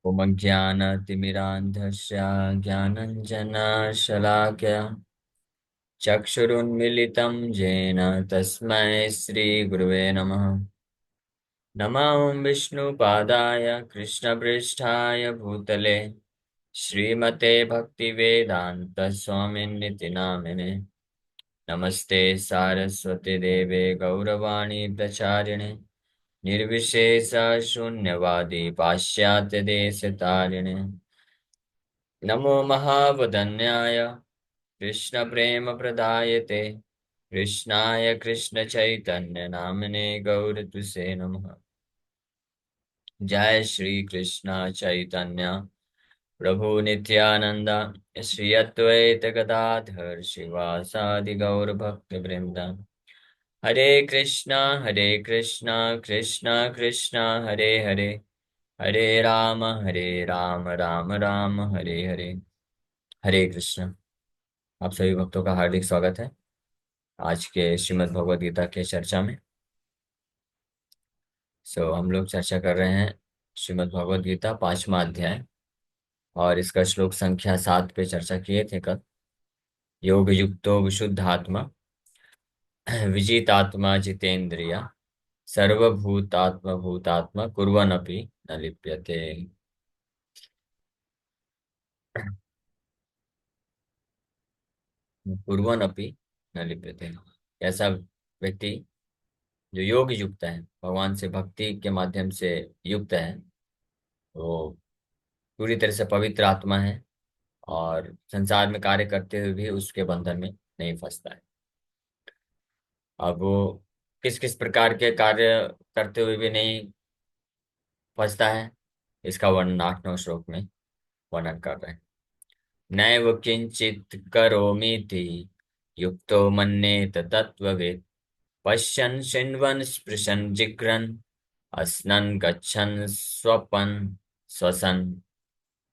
ओमज्ञानतिमिरान्धस्य ज्ञानञ्जनशलाकया चक्षुरुन्मिलितं येन तस्मै श्रीगुरुवे नमः। नमो विष्णुपादाय कृष्णपृष्ठाय भूतले श्रीमते भक्तिवेदान्तस्वामिन्निति नामिने। नमस्ते सारस्वती देवे गौरवाणी प्रचारिणे निर्विशेष शून्यवादी पाश्चात्य देश तारिणे। नमो महावदन्याय कृष्ण प्रेम प्रदायते कृष्णाय कृष्ण चैतन्य नामने गौरतुसे नमः। जय श्री कृष्ण चैतन्य प्रभु नित्यानंद श्री अद्वैत गदाधर शिवासादि गौर भक्त वृंद। हरे कृष्णा कृष्णा कृष्णा हरे हरे हरे राम राम राम हरे हरे। हरे कृष्ण। आप सभी भक्तों का हार्दिक स्वागत है आज के श्रीमद् भगवद गीता के चर्चा में। हम लोग चर्चा कर रहे हैं श्रीमद् भगवद गीता 5वां अध्याय और इसका श्लोक संख्या 7 पे चर्चा किए थे कल। योग युक्तो विशुद्धात्मा विजितात्मा जितेंद्रिया सर्वभूतात्म भूतात्मा कुर्वन्नपि न लिप्यते। कुर्वन्नपि न लिप्यते। ऐसा व्यक्ति जो योग युक्त है, भगवान से भक्ति के माध्यम से युक्त है, वो पूरी तरह से पवित्र आत्मा है और संसार में कार्य करते हुए भी उसके बंधन में नहीं फंसता है। अब वो किस किस प्रकार के कार्य करते हुए भी नहीं फंसता है, इसका वर्णन 8वें श्लोक में वर्णन कर रहे हैं। नैव किंचित करोमीति युक्तो मन्येत तत्त्ववित् पश्यन् शृण्वन् स्पृशन् जिघ्रन् अस्नन् गच्छन् स्वपन् श्वसन्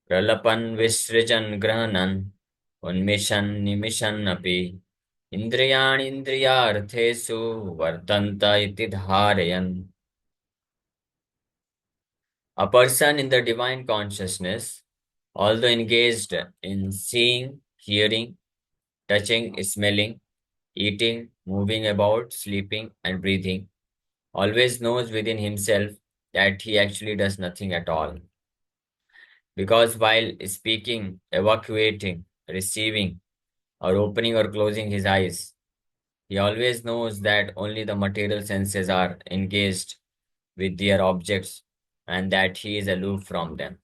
प्रलपन् विसृजन् गृह्णन् उन्मिषन् निमिषन् अपि इन्द्रियाणीन्द्रियार्थेषु वर्तन्त इति धारयन्। A person in the divine consciousness, although engaged in seeing, hearing, touching, smelling, eating, moving about, sleeping, and breathing, always knows within himself that he actually does nothing at all. Because while speaking, evacuating, receiving, or opening or closing his eyes, he always knows that only the material senses are engaged with their objects and that he is aloof from them.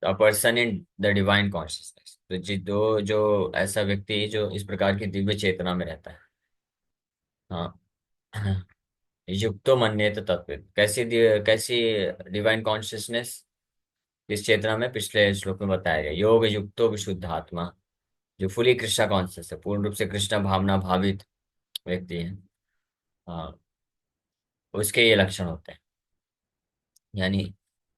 A person in the divine consciousness, तो जो ऐसा व्यक्ति जो इस प्रकार की दिव्य चेतना में रहता है, हाँ, युक्तो मन्येत तत्व। कैसी डिवाइन कॉन्शियसनेस इस चेतना में पिछले श्लोक में बताया गया। योग युक्तो विशुद्ध आत्मा, जो फुली कृष्णा कॉन्शियस है, पूर्ण रूप से कृष्ण भावना भावित व्यक्ति है, हाँ, उसके ये लक्षण होते हैं। यानी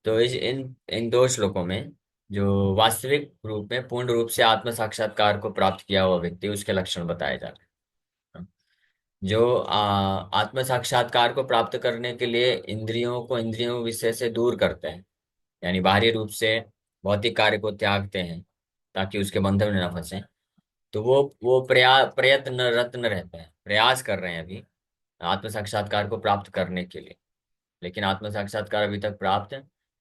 तो इस इन इन दो श्लोकों में जो वास्तविक रूप में पूर्ण रूप से आत्म साक्षात्कार को प्राप्त किया हुआ व्यक्ति, उसके लक्षण बताए जा रहे हैं। जो आत्म साक्षात्कार को प्राप्त करने के लिए इंद्रियों को इंद्रियों विषय से दूर करते हैं, यानी बाहरी रूप से भौतिक कार्य को त्यागते हैं ताकि उसके बंधन में न फंसे, तो वो प्रयत्न रत्न रहते हैं, प्रयास कर रहे हैं अभी आत्म साक्षात्कार को प्राप्त करने के लिए, लेकिन आत्म साक्षात्कार अभी तक प्राप्त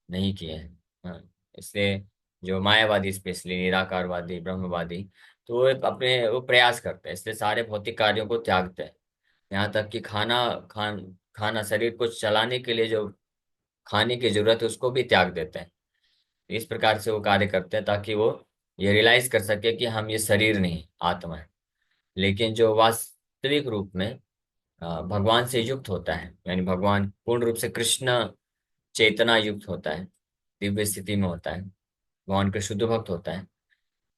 नहीं किए हैं। हाँ, इसलिए जो मायावादी, स्पेशली निराकारवादी, ब्रह्मवादी, तो वो प्रयास करते हैं, इसलिए सारे भौतिक कार्यों को त्यागते हैं। यहाँ तक कि खाना शरीर को चलाने के लिए जो खाने की जरूरत है उसको भी त्याग देते हैं। इस प्रकार से वो कार्य करते हैं ताकि वो ये रियलाइज कर सके कि हम ये शरीर नहीं, आत्मा है। लेकिन जो वास्तविक रूप में भगवान से युक्त होता है, यानी भगवान पूर्ण रूप से कृष्ण चेतना युक्त होता है, दिव्य स्थिति में होता है, भगवान का शुद्ध भक्त होता है,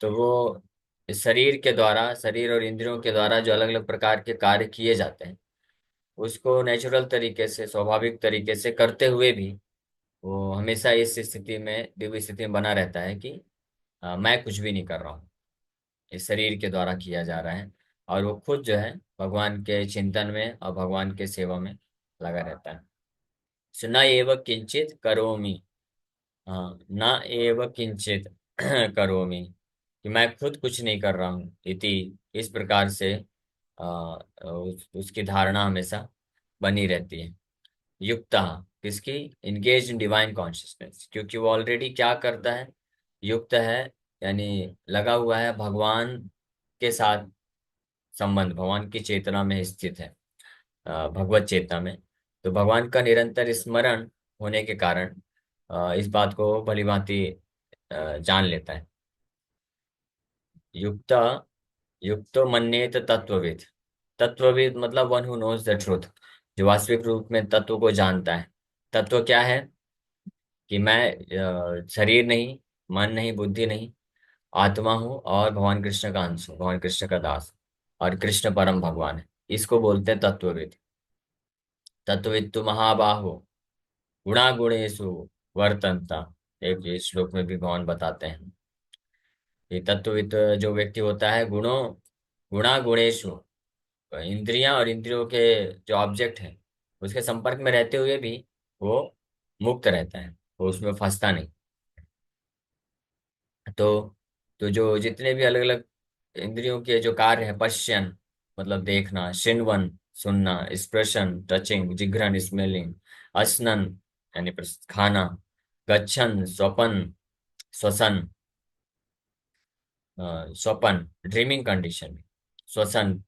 तो वो इस शरीर के द्वारा, शरीर और इंद्रियों के द्वारा जो अलग अलग प्रकार के कार्य किए जाते हैं, उसको नेचुरल तरीके से, स्वाभाविक तरीके से करते हुए भी वो हमेशा इस स्थिति में, दिव्य स्थिति में बना रहता है कि मैं कुछ भी नहीं कर रहा हूँ, इस शरीर के द्वारा किया जा रहा है। और वो खुद जो है भगवान के चिंतन में और भगवान के सेवा में लगा रहता है। न एव किंचित करोमि। हाँ, न एव किंचित करोमि, कि मैं खुद कुछ नहीं कर रहा हूँ, इति, इस प्रकार से उसकी धारणा हमेशा बनी रहती है। युक्ता, किसकी? इंगेज इन डिवाइन कॉन्शियसनेस, क्योंकि वो ऑलरेडी क्या करता है? युक्त है, यानी लगा हुआ है भगवान के साथ, संबंध भगवान की चेतना में स्थित है, भगवत चेतना में। तो भगवान का निरंतर स्मरण होने के कारण इस बात को भली भांति जान लेता है। युक्ता, युक्तो मन्येत तत्वविद। तत्वविद मतलब one who knows the truth, जो वास्तविक रूप में तत्व को जानता है। तत्व क्या है? कि मैं शरीर नहीं, मन नहीं, बुद्धि नहीं, आत्मा हूँ और भगवान कृष्ण का अंश हूँ, भगवान कृष्ण का दास, और कृष्ण परम भगवान है। इसको बोलते हैं तत्वविद। तत्वविद तो महाबाहो गुणा गुणेशु वर्तनता, एक ये श्लोक में भी भगवान बताते हैं। ये तत्वविद जो व्यक्ति होता है, गुणा गुणेशु, इंद्रियां और इंद्रियों के जो ऑब्जेक्ट है उसके संपर्क में रहते हुए भी वो मुक्त रहता है, वो उसमें फंसता नहीं। तो तो जो जितने भी अलग अलग इंद्रियों के जो कार्य है, पश्यन मतलब देखना, शिनवन सुनना, स्पर्शन टचिंग, जिघ्रन स्मेलिंग, असनन यानी खाना, गच्छन स्वपन श्वसन, स्वपन ड्रीमिंग कंडीशन, श्वसन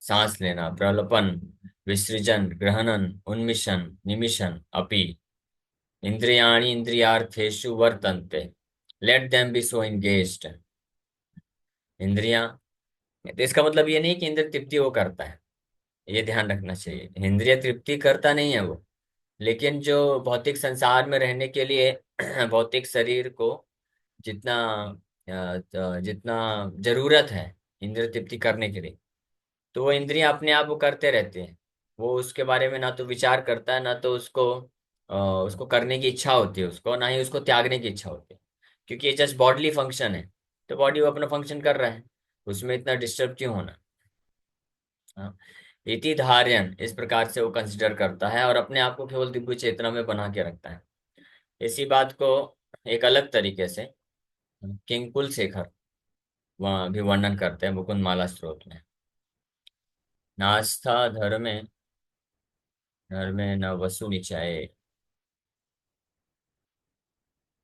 सांस लेना, प्रलपन विसर्जन, ग्रहणन उन्मिशन, निमिषन अपि, इंद्रियाणि इंद्रियार्थेषु वर्तन्ते, let them be so engaged. इंद्रियां, तो इसका मतलब ये नहीं कि इंद्र तृप्ति वो करता है, ये ध्यान रखना चाहिए। इंद्रिय तृप्ति करता नहीं है वो, लेकिन जो भौतिक संसार में रहने के लिए भौतिक शरीर को जितना जितना जरूरत है इंद्रिय तृप्ति करने के लिए, तो वो इंद्रियां अपने आप वो करते रहते हैं। वो उसके बारे में ना तो विचार करता है, ना तो उसको करने की इच्छा होती है उसको, ना ही उसको त्यागने की इच्छा होती है, क्योंकि ये जस्ट बॉडली फंक्शन है। तो बॉडी वो अपना फंक्शन कर रहा है, उसमें इतना डिस्टर्ब क्यों होना? हाँ, इति धार्यन, इस प्रकार से वो कंसिडर करता है और अपने आप को केवल दिव्य चेतना में बना के रखता है। इसी बात को एक अलग तरीके से किंग कुलशेखर वहाँ भी वर्णन करते हैं मुकुंद माला स्त्रोत में। नास्था धर्मे न वसु निचाये,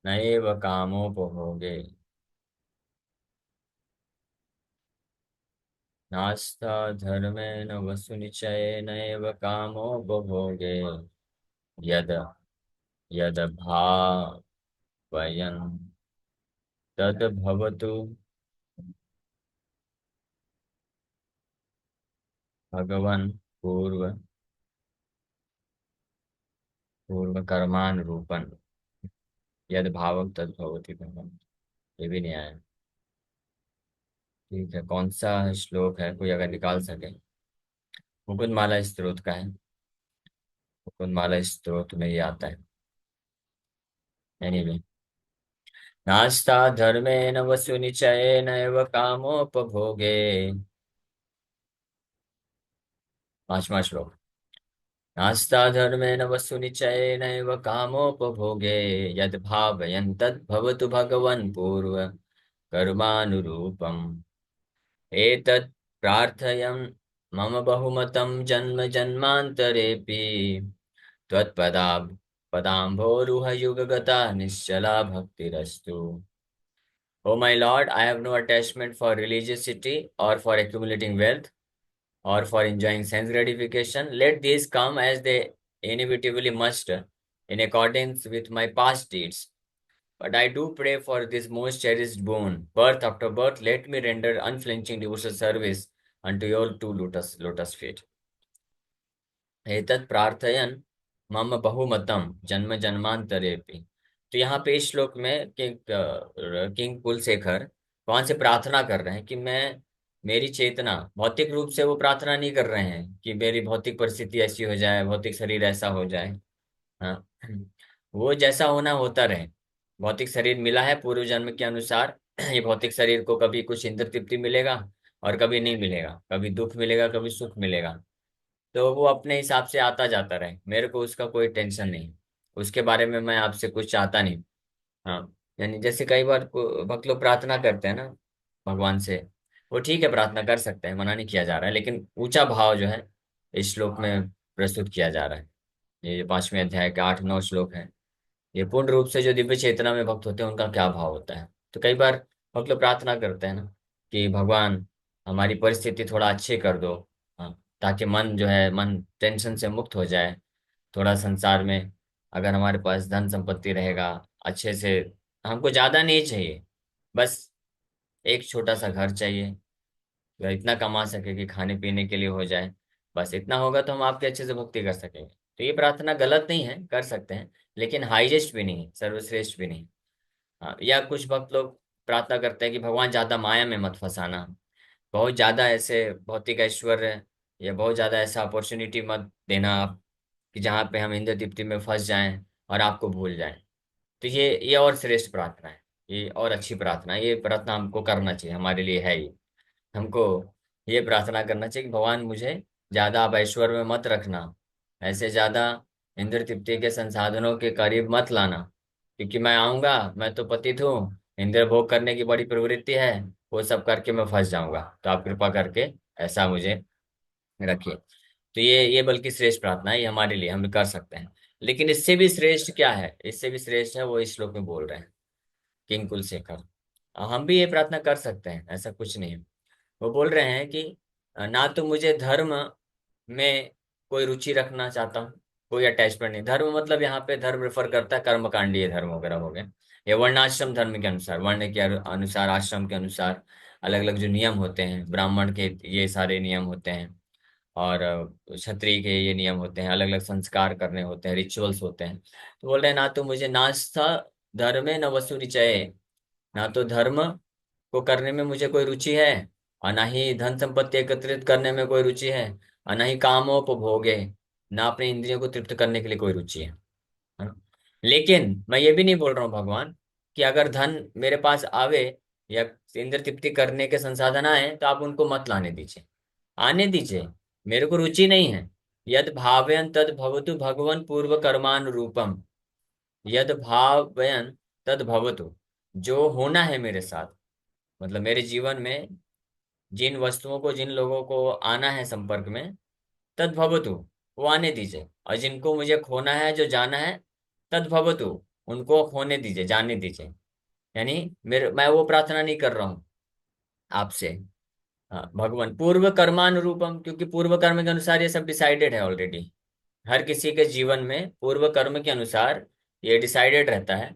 नैव कामोपभोगे। नास्था धर्मे न वसु निचये नैव कामोपभोगे, यद यद भावयन् तद भवतु भगवन् पूर्व पूर्व कर्मानुरूपन, यद भावक तद भवति भगवन्। ये भी नहीं आया। ठीक है, कौन सा श्लोक है, कोई अगर निकाल सके? मुकुंद माला स्त्रोत का है, मुकुंद माला स्त्रोत में ये आता है। एनीवे, नास्ता धर्मेण वसु निचयेन एव कामोपभोगे। पांचवा श्लोक। नास्ता धर्मेण वसु निचयेन एव कामोपभोगे, यद भावयन् तद् भवतु भगवन् पूर्व कर्मानुरूपम्। एतत् प्रार्थयन् मम बहुमतं जन्म जन्मान्तरेऽपि, त्वत्पदाब् पदाम्भोरुह युगगता निश्चला भक्तिरस्तु। O my Lord, I have no attachment for religiosity or for accumulating wealth or for enjoying sense gratification. Let these come as they inevitably must in accordance with my past deeds. But I do pray for this most cherished boon. Birth after birth, let me render unflinching devotional service unto your two lotus feet. एतत् प्रार्थयन मम बहुमतम जन्म जन्मांतरेपि। तो यहाँ पे इस श्लोक में king Kulasekhara वहां से प्रार्थना कर रहे हैं कि मैं, मेरी चेतना, भौतिक रूप से वो प्रार्थना नहीं कर रहे हैं कि मेरी भौतिक परिस्थिति ऐसी हो जाए, भौतिक शरीर ऐसा हो जाए। हाँ, वो जैसा होना होता रहे। भौतिक शरीर मिला है पूर्व जन्म के अनुसार। ये भौतिक शरीर को कभी कुछ इंद्र तृप्ति मिलेगा और कभी नहीं मिलेगा, कभी दुख मिलेगा, कभी सुख मिलेगा। तो वो अपने हिसाब से आता जाता रहे, मेरे को उसका कोई टेंशन नहीं। उसके बारे में मैं आपसे कुछ चाहता नहीं। हाँ, यानी जैसे कई बार भक्त लोग प्रार्थना करते हैं ना भगवान से, वो ठीक है, प्रार्थना कर सकते हैं, मना नहीं किया जा रहा है, लेकिन ऊंचा भाव जो है इस श्लोक में प्रस्तुत किया जा रहा है। ये जो 5वें अध्याय के 8-9 श्लोक हैं, ये पूर्ण रूप से जो दिव्य चेतना में भक्त होते हैं उनका क्या भाव होता है। तो कई बार भक्त लोग प्रार्थना करते हैं ना कि भगवान हमारी परिस्थिति थोड़ा अच्छी कर दो, हाँ, ताकि मन जो है, मन टेंशन से मुक्त हो जाए। थोड़ा संसार में अगर हमारे पास धन संपत्ति रहेगा अच्छे से, हमको ज्यादा नहीं चाहिए, बस एक छोटा सा घर चाहिए, या इतना कमा सके कि खाने पीने के लिए हो जाए, बस इतना होगा तो हम आपके अच्छे से भक्ति कर सकेंगे। तो ये प्रार्थना गलत नहीं है, कर सकते हैं, लेकिन हाईएस्ट भी नहीं है, सर्वश्रेष्ठ भी नहीं। हाँ, या कुछ भक्त लोग प्रार्थना करते हैं कि भगवान ज्यादा माया में मत फंसाना, बहुत ज्यादा ऐसे भौतिक ऐश्वर्य या बहुत ज्यादा ऐसा अपॉर्चुनिटी मत देना आप, कि जहाँ पे हम इंद्र तृप्ति में फंस जाएं और आपको भूल जाएं। तो ये और श्रेष्ठ प्रार्थना है, ये और अच्छी प्रार्थना है, ये प्रार्थना हमको करना चाहिए, हमारे लिए है ये। हमको ये प्रार्थना करना चाहिए कि भगवान मुझे ज्यादा आप ऐश्वर्य में मत रखना, ऐसे ज्यादा इंद्र तृप्ति के संसाधनों के करीब मत लाना, क्योंकि मैं आऊंगा, मैं तो पतित हूँ, इंद्र भोग करने की बड़ी प्रवृत्ति है, वो सब करके मैं फंस जाऊंगा, तो आप कृपा करके ऐसा मुझे रखिए। तो ये बल्कि श्रेष्ठ प्रार्थना है, ये हमारे लिए हम कर सकते हैं। लेकिन इससे भी श्रेष्ठ क्या है, इससे भी श्रेष्ठ है वो इस श्लोक में बोल रहे हैं, किंग कुलशेखर। हम भी ये प्रार्थना कर सकते हैं, ऐसा कुछ नहीं है। वो बोल रहे हैं कि ना तो मुझे धर्म में कोई रुचि रखना चाहता हूँ, कोई अटैचमेंट नहीं। धर्म मतलब यहाँ पे धर्म रेफर करता है कर्मकांडीय धर्म वगैरह हो गए, या वर्णाश्रम धर्म के अनुसार, वर्ण के अनुसार, आश्रम के अनुसार अलग अलग जो नियम होते हैं, ब्राह्मण के ये सारे नियम होते हैं, और क्षत्रिय के ये नियम होते हैं, अलग अलग संस्कार करने होते हैं, रिचुअल्स होते हैं। तो बोल रहे हैं ना तो मुझे नास्ता धर्मे न वसु रिचये, ना तो धर्म को करने में मुझे कोई रुचि है, और ना ही धन संपत्ति एकत्रित करने में कोई रुचि है, और ना ही कामोपभोगे, ना अपने इंद्रियों को तृप्त करने के लिए कोई रुचि है ना? लेकिन मैं ये भी नहीं बोल रहा हूँ भगवान कि अगर धन मेरे पास आवे या इंद्र तृप्ति करने के संसाधन आए तो आप उनको मत लाने दीजिए, आने दीजिए, मेरे को रुचि नहीं है। यद भावयन तद भवतु भगवन पूर्व कर्मानुरूपम, यद भावयन तद भवतु, जो होना है मेरे साथ, मतलब मेरे जीवन में जिन वस्तुओं को, जिन लोगों को आना है संपर्क में, तद भवतु, वो आने दीजिए, और जिनको मुझे खोना है, जो जाना है, तद भवतु, उनको खोने दीजिए, जाने दीजिए। यानी मेरे, मैं वो प्रार्थना नहीं कर रहा हूँ आपसे। हाँ, भगवान पूर्व कर्मानुरूपम, क्योंकि पूर्व कर्म के अनुसार ये सब डिसाइडेड है ऑलरेडी। हर किसी के जीवन में पूर्व कर्म के अनुसार ये डिसाइडेड रहता है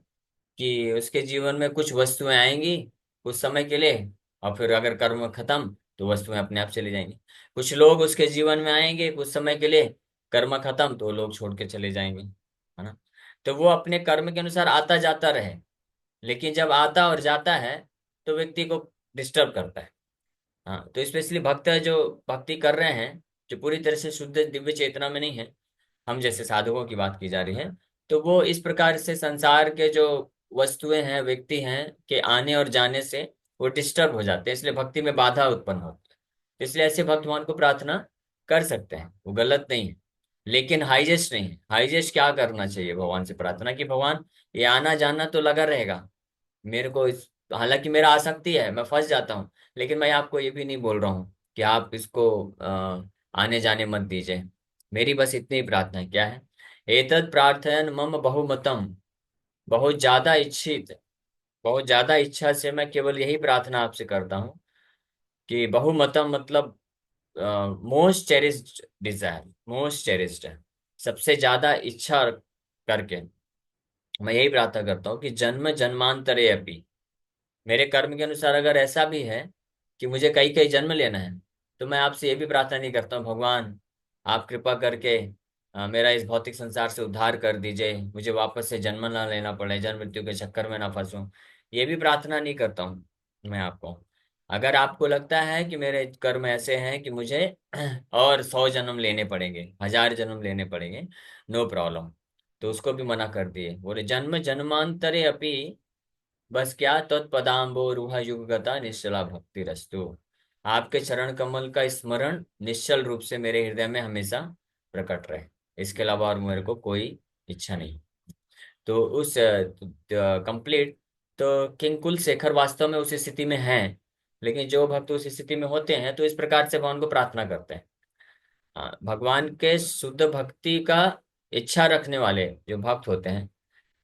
कि उसके जीवन में कुछ वस्तुएं आएंगी कुछ समय के लिए, और फिर अगर कर्म खत्म तो वस्तुएं अपने आप चली जाएंगी। कुछ लोग उसके जीवन में आएंगे कुछ समय के लिए, कर्म खत्म तो लोग छोड़ के चले जाएंगे, है ना? तो वो अपने कर्म के अनुसार आता जाता रहे, लेकिन जब आता और जाता है तो व्यक्ति को डिस्टर्ब करता है। हाँ, तो स्पेशली भक्त है जो भक्ति कर रहे हैं, जो पूरी तरह से शुद्ध दिव्य चेतना में नहीं है, हम जैसे साधकों की बात की जा रही है, तो वो इस प्रकार से संसार के जो वस्तुएं हैं, व्यक्ति हैं, के आने और जाने से वो डिस्टर्ब हो जाते हैं, इसलिए भक्ति में बाधा उत्पन्न होती है। इसलिए ऐसे भगवान को प्रार्थना कर सकते हैं, वो गलत नहीं है, लेकिन हाईजेस्ट नहीं है। हाईजेस्ट क्या करना चाहिए भगवान से प्रार्थना कि भगवान ये आना जाना तो लगा रहेगा मेरे को इस, हालांकि मेरा आसक्ति है, मैं फंस जाता हूँ, लेकिन मैं आपको ये भी नहीं बोल रहा हूँ कि आप इसको आने जाने मत दीजिए। मेरी बस इतनी ही प्रार्थना है, क्या है, एतद प्रार्थयन मम बहुमतम, बहुत ज्यादा इच्छित, बहुत ज्यादा इच्छा से मैं केवल यही प्रार्थना आपसे करता हूँ कि बहुमतम मतलब most cherished desire, most cherished है, सबसे ज्यादा इच्छा करके मैं यही प्रार्थना करता हूँ कि जन्म जन्मांतरे अपि, मेरे कर्म के अनुसार अगर ऐसा भी है कि मुझे कई कई जन्म लेना है, तो मैं आपसे ये भी प्रार्थना नहीं करता हूँ भगवान आप कृपा करके मेरा इस भौतिक संसार से उद्धार कर दीजिए, मुझे वापस से जन्म ना लेना पड़े, जन्म मृत्यु के चक्कर में ना फंसूं। ये भी प्रार्थना नहीं करता हूँ मैं आपको। अगर आपको लगता है कि मेरे कर्म ऐसे हैं कि मुझे और 100 जन्म लेने पड़ेंगे, 1000 जन्म लेने पड़ेंगे, नो प्रॉब्लम, तो उसको भी मना कर दिए, बोले जन्म जन्मांतरे अपि, बस क्या तत्पदाम्बो रूह युगगता निश्चला भक्ति रस्तु, आपके चरण कमल का स्मरण निश्चल रूप से मेरे हृदय में हमेशा प्रकट रहे, इसके अलावा और मेरे को कोई इच्छा नहीं। तो उस कंप्लीट, तो किंग कुल शेखर वास्तव में उस स्थिति में हैं। लेकिन जो भक्त उस स्थिति में होते हैं तो इस प्रकार से भगवान को प्रार्थना करते हैं। हाँ, भगवान के शुद्ध भक्ति का इच्छा रखने वाले जो भक्त होते हैं,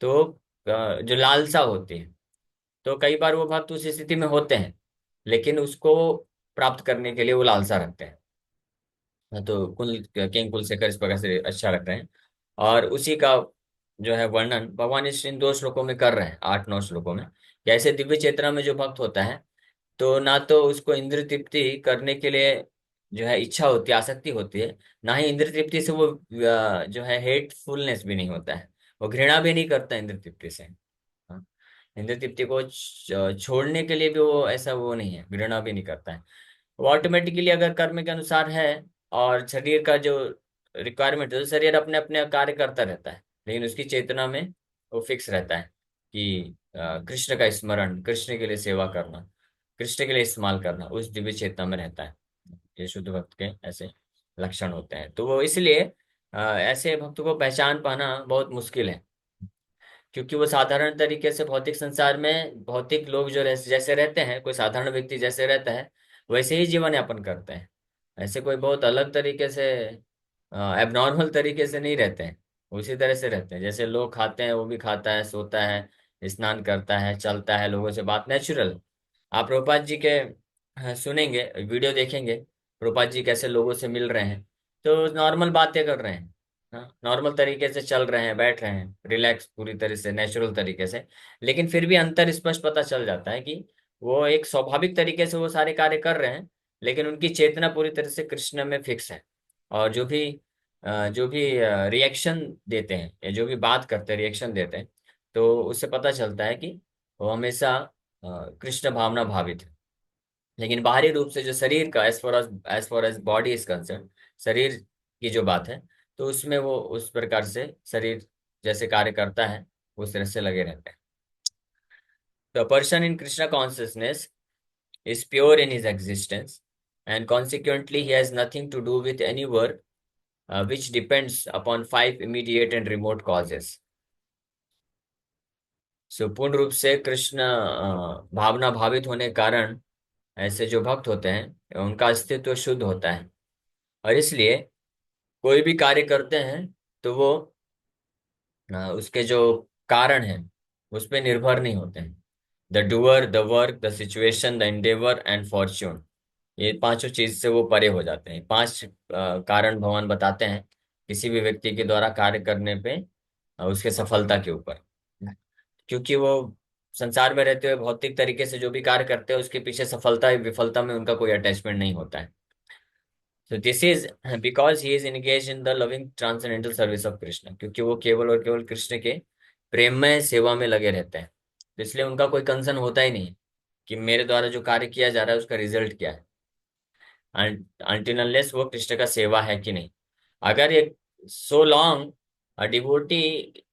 तो जो लालसा होती है, तो कई बार वो भक्त उस स्थिति में होते हैं, लेकिन उसको प्राप्त करने के लिए वो लालसा रखते हैं। हाँ, तो किंग कुलशेखर इस प्रकार से अच्छा लग रहे हैं। और उसी का जो है वर्णन भगवान इस इन 2 श्लोकों में कर रहे हैं, 8-9 श्लोकों में। जैसे दिव्य चेतना में जो भक्त होता है, तो ना तो उसको इंद्र तृप्ति करने के लिए जो है इच्छा होती है, आसक्ति होती है, ना ही इंद्र तृप्ति से वो जो है हेटफुलनेस भी नहीं होता है, वो घृणा भी नहीं करता इंद्र तृप्ति से। हाँ, इंद्र तृप्ति को छोड़ने के लिए भी वो ऐसा वो नहीं है, घृणा भी नहीं करता है। वो ऑटोमेटिकली अगर कर्म के अनुसार है, और शरीर का जो रिक्वायरमेंट है, तो शरीर अपने अपने कार्य करता रहता है, लेकिन उसकी चेतना में वो फिक्स रहता है कि कृष्ण का स्मरण, कृष्ण के लिए सेवा करना, कृष्ण के लिए इस्तेमाल करना, उस दिव्य चेतना में रहता है। ये शुद्ध भक्त के ऐसे लक्षण होते हैं। तो वो इसलिए ऐसे भक्त को पहचान पाना बहुत मुश्किल है, क्योंकि वो साधारण तरीके से भौतिक संसार में भौतिक लोग जो जैसे रहते हैं, कोई साधारण व्यक्ति जैसे रहता है वैसे ही जीवन यापन करते हैं। ऐसे कोई बहुत अलग तरीके से, एबनॉर्मल तरीके से नहीं रहते हैं। उसी तरह से रहते हैं जैसे लोग खाते हैं, वो भी खाता है, सोता है, स्नान करता है, चलता है, लोगों से बात, नेचुरल। आप प्रभुपाद जी के सुनेंगे, वीडियो देखेंगे, प्रभुपाद जी कैसे लोगों से मिल रहे हैं, तो नॉर्मल बातें कर रहे हैं। हाँ, नॉर्मल तरीके से चल रहे हैं, बैठ रहे हैं, रिलैक्स पूरी तरह से, नेचुरल तरीके से। लेकिन फिर भी अंतर स्पष्ट पता चल जाता है कि वो एक स्वाभाविक तरीके से वो सारे कार्य कर रहे हैं, लेकिन उनकी चेतना पूरी तरह से कृष्ण में फिक्स है। और जो भी रिएक्शन देते हैं, या जो भी बात करते हैं, रिएक्शन देते हैं, तो उससे पता चलता है कि वो हमेशा कृष्ण भावना भावित है। लेकिन बाहरी रूप से जो शरीर का, as far as body is concern, शरीर की जो बात है, तो उसमें वो उस प्रकार से शरीर जैसे कार्य करता है, उस तरह से लगे रहते हैं। The person in Krishna consciousness is pure in his existence, and consequently he has nothing to do with any work which depends upon 5 immediate and remote causes. So पूर्ण रूप से कृष्ण भावना भावित होने के कारण ऐसे जो भक्त होते हैं उनका अस्तित्व शुद्ध होता है, और इसलिए कोई भी कार्य करते हैं तो वो उसके जो कारण है उस पर निर्भर नहीं होते हैं। The doer, the work, the situation, the endeavor and Fortune, ये पांचों चीज से वो परे हो जाते हैं। 5 कारण भगवान बताते हैं किसी भी व्यक्ति के द्वारा कार्य करने पे, उसके सफलता के ऊपर। क्योंकि वो संसार में रहते हुए भौतिक तरीके से जो भी कार्य करते हैं उसके पीछे सफलता या विफलता में उनका कोई अटैचमेंट नहीं होता है। तो this is because he is engage in the loving transcendental service of Krishna, क्योंकि वो केवल और केवल कृष्ण के प्रेममय सेवा में लगे रहते हैं। तो इसलिए उनका कोई कंसर्न होता ही नहीं कि मेरे द्वारा जो कार्य किया जा रहा है उसका रिजल्ट क्या है, अनटिल अनलेस वो कृष्ण का सेवा है कि नहीं। अगर ये so long a devotee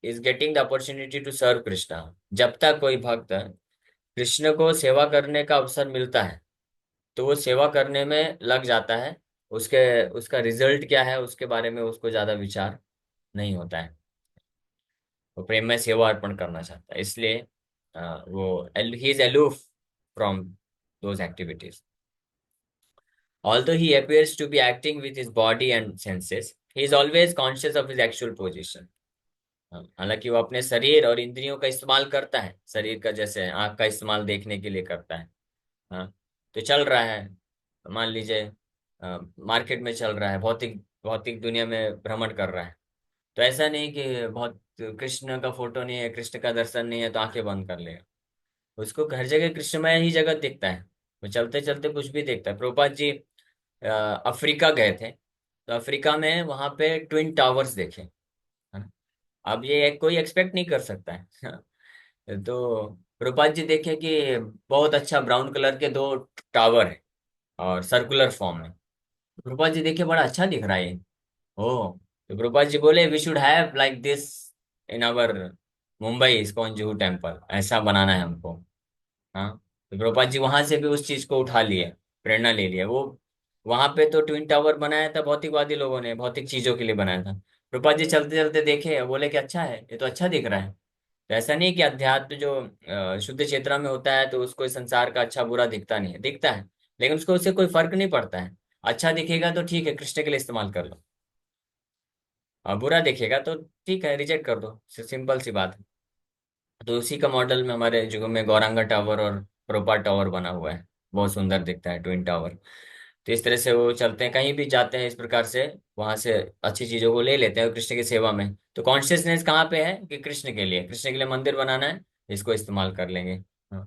is getting the opportunity to serve Krishna, जब तक कोई भक्त कृष्ण को सेवा करने का अवसर मिलता है तो वो सेवा करने में लग जाता है। उसके उसका रिजल्ट क्या है उसके बारे में उसको ज्यादा विचार नहीं होता है। वो प्रेम में सेवा अर्पण करना चाहता है, इसलिए वो he is aloof from those activities. Although he appears to be acting with his body and senses, he is always conscious of his actual position. हालांकि वो अपने शरीर और इंद्रियों का इस्तेमाल करता है, शरीर का जैसे आंख का इस्तेमाल देखने के लिए करता है। हाँ, तो चल रहा है, मान लीजिए मार्केट में चल रहा है, भौतिक भौतिक दुनिया में भ्रमण कर रहा है, तो ऐसा नहीं कि बहुत कृष्ण का फोटो नहीं है, कृष्ण का दर्शन नहीं है तो आंखें बंद कर लेगा। उसको हर जगह कृष्णमय ही जगत दिखता है, वो चलते चलते कुछ भी देखता है। प्रभुपाद जी अफ्रीका गए थे, तो अफ्रीका में वहां पे ट्विन टावर्स देखे, है ना। अब ये कोई एक्सपेक्ट नहीं कर सकता है तो प्रभुपाद जी देखे कि बहुत अच्छा ब्राउन कलर के 2 टावर है, और सर्कुलर फॉर्म में। प्रभुपाद जी देखे बड़ा अच्छा दिख रहा है ये। ओ, तो प्रभुपाद जी बोले we should have like this in our Mumbai ISKCON Juhu temple, ऐसा बनाना है हमको। हाँ, तो प्रभुपाद जी वहां से भी उस चीज को उठा लिए, प्रेरणा ले लिया। वो वहां पे तो ट्विन टावर बनाया था भौतिकवादी लोगों ने, भौतिक चीजों के लिए बनाया था। प्रभुपाद जी चलते चलते देखे, बोले कि अच्छा है, ये तो अच्छा दिख रहा है। तो ऐसा नहीं है कि अध्यात्म जो शुद्ध चेतना में होता है तो उसको इस संसार का अच्छा बुरा दिखता नहीं है, दिखता है, लेकिन उसको उससे कोई फर्क नहीं पड़ता है। अच्छा दिखेगा तो ठीक है, कृष्ण के लिए इस्तेमाल कर लो, और बुरा दिखेगा तो ठीक है, रिजेक्ट कर दो, सिंपल सी बात है। तो उसी का मॉडल में हमारे जुगों में गौरांगा टावर और प्रोपा टावर बना हुआ है, बहुत सुंदर दिखता है, ट्विन टावर। तो इस तरह से वो चलते हैं, कहीं भी जाते हैं इस प्रकार से, वहां से अच्छी चीजों को ले लेते हैं, और कृष्ण की सेवा में। तो कॉन्शियसनेस कहाँ पे है कि कृष्ण के लिए, कृष्ण के लिए मंदिर बनाना है, इसको इस्तेमाल कर लेंगे। हाँ।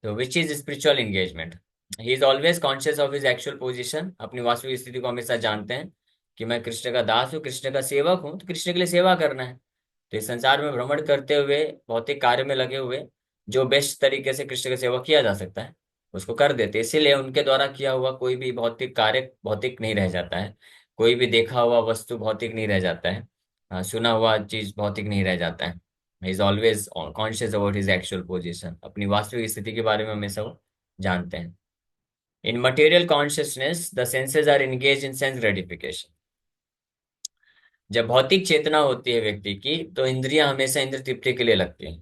तो which is spiritual engagement. He is always conscious of his actual position, अपनी वास्तविक स्थिति को हमेशा जानते हैं कि मैं कृष्ण का दास हूँ, कृष्ण का सेवक हूँ, तो कृष्ण के लिए सेवा करना है। तो इस संसार में भ्रमण करते हुए, भौतिक कार्य में लगे हुए, जो बेस्ट तरीके से कृष्ण की सेवा किया जा सकता है उसको कर देते, इसीलिए उनके द्वारा किया हुआ कोई भी भौतिक कार्य भौतिक नहीं रह जाता है, कोई भी देखा हुआ वस्तु भौतिक नहीं रह जाता है, सुना हुआ चीज भौतिक नहीं रह जाता है। Is always conscious about his actual position, अपनी वास्तविक स्थिति के बारे में हमेशा वो जानते हैं। In material consciousness the senses are engage in sense gratification. जब भौतिक चेतना होती है व्यक्ति की, तो इंद्रियां हमेशा इंद्र तृप्ति के लिए लगती हैं।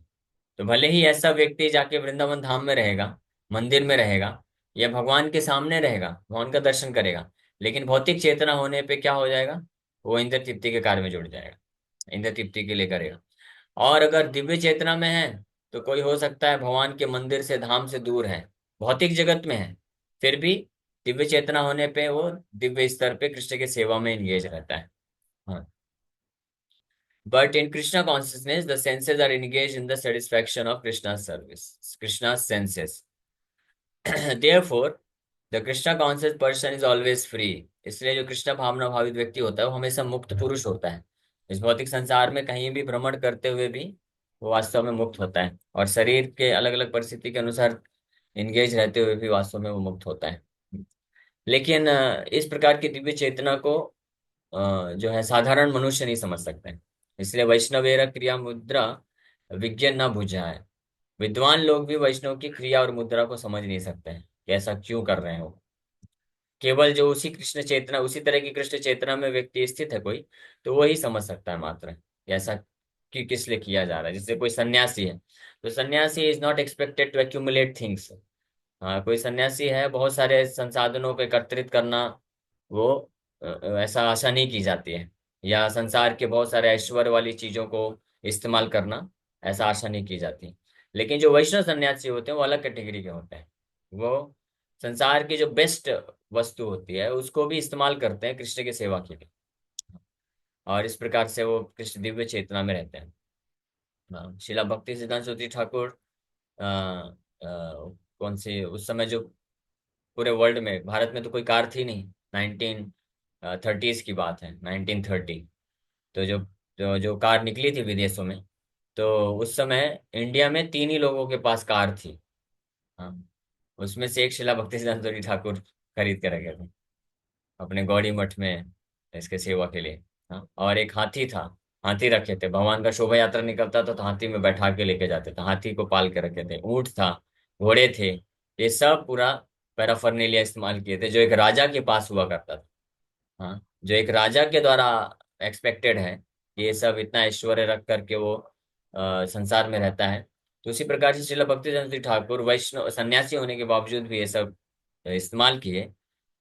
तो भले ही ऐसा व्यक्ति जाके वृंदावन धाम में रहेगा, मंदिर में रहेगा, या भगवान के सामने रहेगा, भगवान का दर्शन करेगा, लेकिन भौतिक चेतना होने पे क्या हो जाएगा, वो इंद्र तृप्ति के कार्य में जुड़ जाएगा, इंद्र तृप्ति के लिए करेगा। और अगर दिव्य चेतना में है, तो कोई हो सकता है भगवान के मंदिर से धाम से दूर है, भौतिक जगत में है, फिर भी दिव्य चेतना होने पे वो दिव्य स्तर पे कृष्ण की सेवा में इंगेज रहता है। हाँ। But in Krishna consciousness, the senses are engaged in the satisfaction of Krishna's service, Krishna's senses. Therefore, the Krishna conscious person is always free. इसलिए जो कृष्ण भावना भावित व्यक्ति होता है वो हमेशा मुक्त पुरुष होता है। इस भौतिक संसार में कहीं भी भ्रमण करते हुए भी वो वास्तव में मुक्त होता है, और शरीर के अलग अलग परिस्थिति के अनुसार इंगेज रहते हुए भी वास्तव में वो मुक्त होता है। लेकिन इस प्रकार की दिव्य चेतना को जो है साधारण मनुष्य नहीं समझ सकते हैं। इसलिए वैष्णवेर क्रिया मुद्रा विज्ञ न बुझाए। विद्वान लोग भी वैष्णव की क्रिया और मुद्रा को समझ नहीं सकते हैं कि ऐसा क्यों कर रहे हैं वो। केवल जो उसी कृष्ण चेतना, उसी तरह की कृष्ण चेतना में व्यक्ति स्थित है कोई, तो वही समझ सकता है मात्र कि ऐसा कि किस लिए किया जा रहा है। जैसे कोई सन्यासी है, तो sannyasi is not expected to accumulate things. हाँ, कोई सन्यासी है, बहुत सारे संसाधनों को एकत्रित करना, वो ऐसा आशा नहीं की जाती है, या संसार के बहुत सारे ऐश्वर्य वाली चीजों को इस्तेमाल करना, ऐसा आशा नहीं की जाती। लेकिन जो वैष्णव सन्यासी होते हैं वो अलग कैटेगरी के होते हैं। वो संसार की जो बेस्ट वस्तु होती है उसको भी इस्तेमाल करते हैं कृष्ण की सेवा के लिए, और इस प्रकार से वो कृष्ण दिव्य चेतना में रहते हैं। हाँ, शिला भक्ति सिद्धांत सरस्वती ठाकुर कौन सी उस समय जो पूरे वर्ल्ड में, भारत में तो कोई कार थी नहीं, 1930s की बात है, 1930। तो जो कार निकली थी विदेशों में, तो उस समय इंडिया में तीन ही लोगों के पास कार थी। हाँ, उसमें से एक शिला भक्ति सिद्धांत ठाकुर खरीद के रखे थे अपने गौड़ी मठ में इसके सेवा के लिए। हाँ, और एक हाथी था, हाथी रखे थे, भगवान का शोभा यात्रा निकलता था तो हाथी में बैठा के लेके जाते थे, हाथी को पाल के रखे थे, ऊंट था, घोड़े थे, ये सब पूरा पैराफर्नेलिया इस्तेमाल किए थे जो एक राजा के पास हुआ करता था। हाँ, जो एक राजा के द्वारा एक्सपेक्टेड है कि ये सब इतना ऐश्वर्य रख करके वो संसार में रहता है। तो उसी प्रकार से श्रील भक्ति ठाकुर वैष्णव सन्यासी होने के बावजूद भी ये सब इस्तेमाल किए,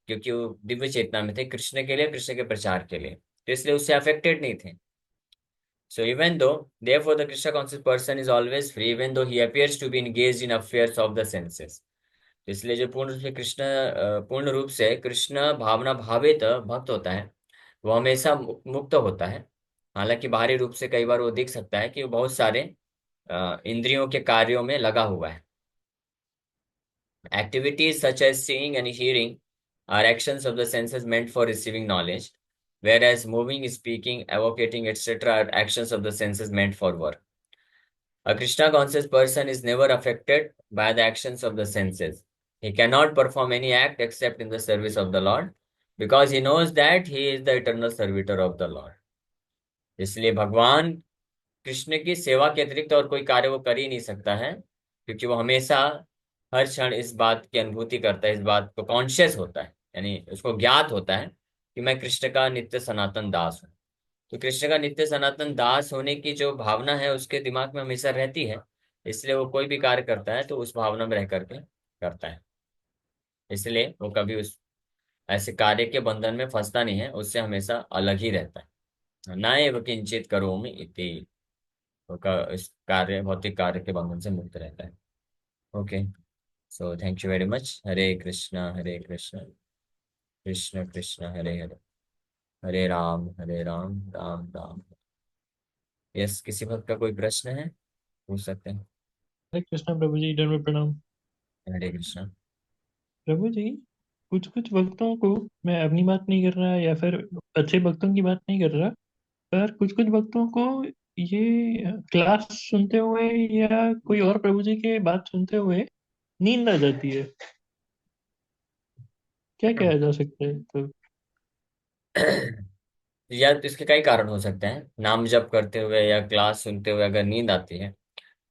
क्योंकि वो दिव्य चेतना में थे कृष्ण के लिए, कृष्ण के प्रचार के लिए, तो इसलिए उससे अफेक्टेड नहीं थे। So even though, therefore, the Krishna conscious person is always free, even though he appears to be engaged in affairs of the senses. इसलिए जो पूर्ण रूप से पूर्ण रूप से कृष्ण भावना भावित भक्त होता है, वो हमेशा मुक्त होता है। हालांकि बाहरी रूप से कई बार वो दिख सकता है कि वो बहुत सारे इंद्रियों के कार्यों में लगा हुआ है। Activities such as seeing and hearing are actions of the senses meant for receiving knowledge, whereas moving, speaking, evocating, etc. are actions of the senses meant for work. A Krishna conscious person is never affected by the actions of the senses. He cannot perform any act except in the service of the Lord, because he knows that he is the eternal servitor of the Lord. इसलिए भगवान कृष्ण की सेवा के अतिरिक्त और कोई कार्य वो कर ही नहीं सकता है, क्योंकि वो हमेशा हर क्षण इस बात की अनुभूति करता है, इस बात को कॉन्शियस होता है, यानी उसको ज्ञात होता है कि मैं कृष्ण का नित्य सनातन दास हूँ। तो कृष्ण का नित्य सनातन दास होने की जो भावना है उसके दिमाग में हमेशा रहती है, इसलिए वो कोई भी कार्य करता है तो उस भावना में रह करके करता है। इसलिए वो कभी उस ऐसे कार्य के बंधन में फंसता नहीं है, उससे हमेशा अलग ही रहता है। ना एव किंचित करोमि इति, वो इस कार्य भौतिक कार्य के बंधन से मुक्त रहता है। Okay, so thank you very much. Hare Krishna Krishna Krishna Hare Hare, Hare Ram Ram Ram. Yes, किसी भक्त का कोई प्रश्न है, पूछ सकते हैं। हरे कृष्णा प्रभु जी, दंडवत प्रणाम। हरे कृष्ण। प्रभु जी, कुछ कुछ भक्तों को, मैं अपनी बात नहीं कर रहा या फिर अच्छे भक्तों की बात नहीं कर रहा, पर कुछ कुछ भक्तों को ये क्लास सुनते हुए या कोई और प्रभु जी के बात सुनते हुए नींद आ जाती है। क्या किया जा सकता है तो? या तो इसके कई कारण हो सकते हैं। नाम जप करते हुए या क्लास सुनते हुए अगर नींद आती है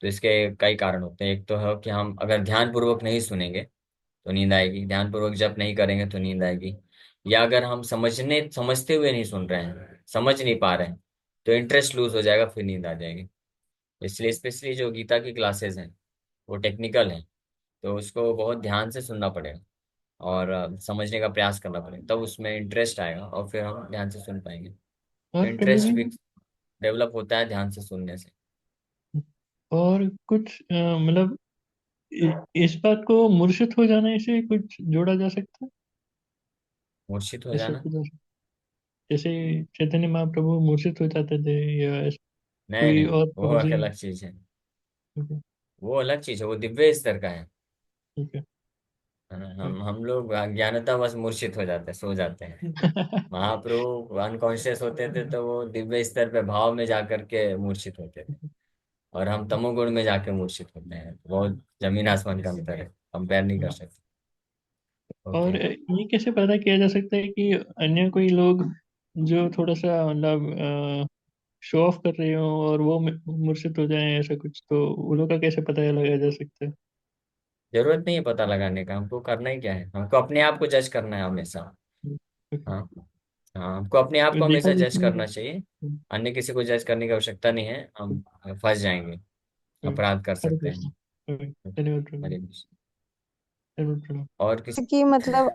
तो इसके कई कारण होते हैं। एक तो है कि हम अगर ध्यान पूर्वक नहीं सुनेंगे तो नींद आएगी, ध्यान पूर्वक जप नहीं करेंगे तो नींद आएगी। या अगर हम समझते हुए नहीं सुन रहे हैं, समझ नहीं पा रहे हैं, तो इंटरेस्ट लूज हो जाएगा, फिर नींद आ जाएगी। इसलिए स्पेशली जो गीता की क्लासेस हैं वो टेक्निकल हैं, तो उसको बहुत ध्यान से सुनना पड़ेगा और समझने का प्रयास करना पड़ेगा, तब उसमें इंटरेस्ट आएगा और फिर हम ध्यान से सुन पाएंगे। तो और प्रभु इंटरेस्ट जी, भी डेवलप होता है ध्यान से सुनने से। और कुछ मतलब इस बात को मूर्छित हो जाने से कुछ जोड़ा जा सकता है? मूर्छित हो ऐसा जाना? कुछ जैसे चैतन्य महाप्रभु मूर्छित हो जाते थे, या नहीं कोई नहीं, और वो प्रभु एक जी? अलग चीज है। ठीक है। वो अलग चीज है, वो दिव्य स्तर का ठीक है। है ना। हम लोग ज्ञानता बस मूर्छित हो जाते हैं, सो जाते हैं। महाप्रभु अनकॉन्शियस होते थे तो वो दिव्य स्तर पे भाव में जाकर के मूर्छित होते थे, और हम तमोगुण में जाके मूर्छित होते हैं। बहुत जमीन आसमान का अंतर है, कंपेयर नहीं कर सकते। ओके। और ये कैसे पता किया जा सकता है कि अन्य कोई लोग जो थोड़ा सा मतलब शो ऑफ कर रहे हो और वो मूर्छित हो जाए, ऐसा कुछ, तो वो लोग का कैसे पता लगाया जा सकता है? जरूरत नहीं है पता लगाने का, हमको करना ही क्या है, हमको अपने आप को जज करना है हमेशा। ओके। हाँ। हाँ, हमको अपने आप को देखा हमेशा जज देखी करना नहीं। चाहिए। अन्य किसी को जज करने की आवश्यकता नहीं है, हम फंस जाएंगे, अपराध कर हरे सकते कृष्ण। हैं। धन्यवाद प्रभु। हरे कृष्ण। धन्यवाद प्रभु। और किसी। कि मतलब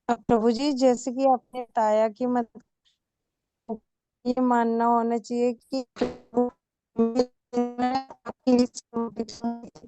प्रभु जी, जैसे कि आपने बताया कि मतलब ये मानना होना चाहिए कि आपकी